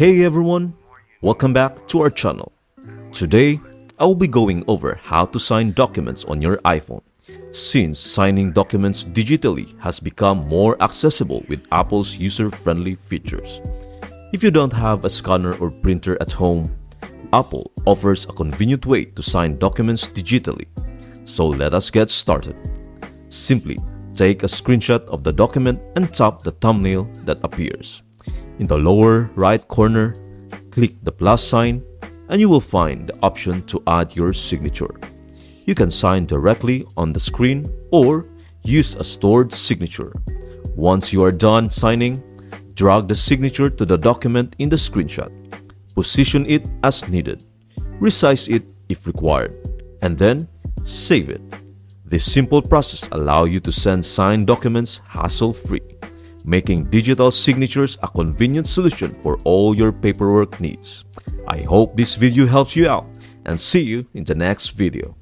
Hey everyone, welcome back to our channel. Today, I will be going over how to sign documents on your iPhone, since signing documents digitally has become more accessible with Apple's user-friendly features. If you don't have a scanner or printer at home, Apple offers a convenient way to sign documents digitally. So let us get started. Simply take a screenshot of the document and tap the thumbnail that appears. In the lower right corner, click the plus sign and you will find the option to add your signature. You can sign directly on the screen or use a stored signature. Once you are done signing, drag the signature to the document in the screenshot. Position it as needed. Resize it if required, and then save it. This simple process allows you to send signed documents hassle-free, making digital signatures a convenient solution for all your paperwork needs. I hope this video helps you out and see you in the next video.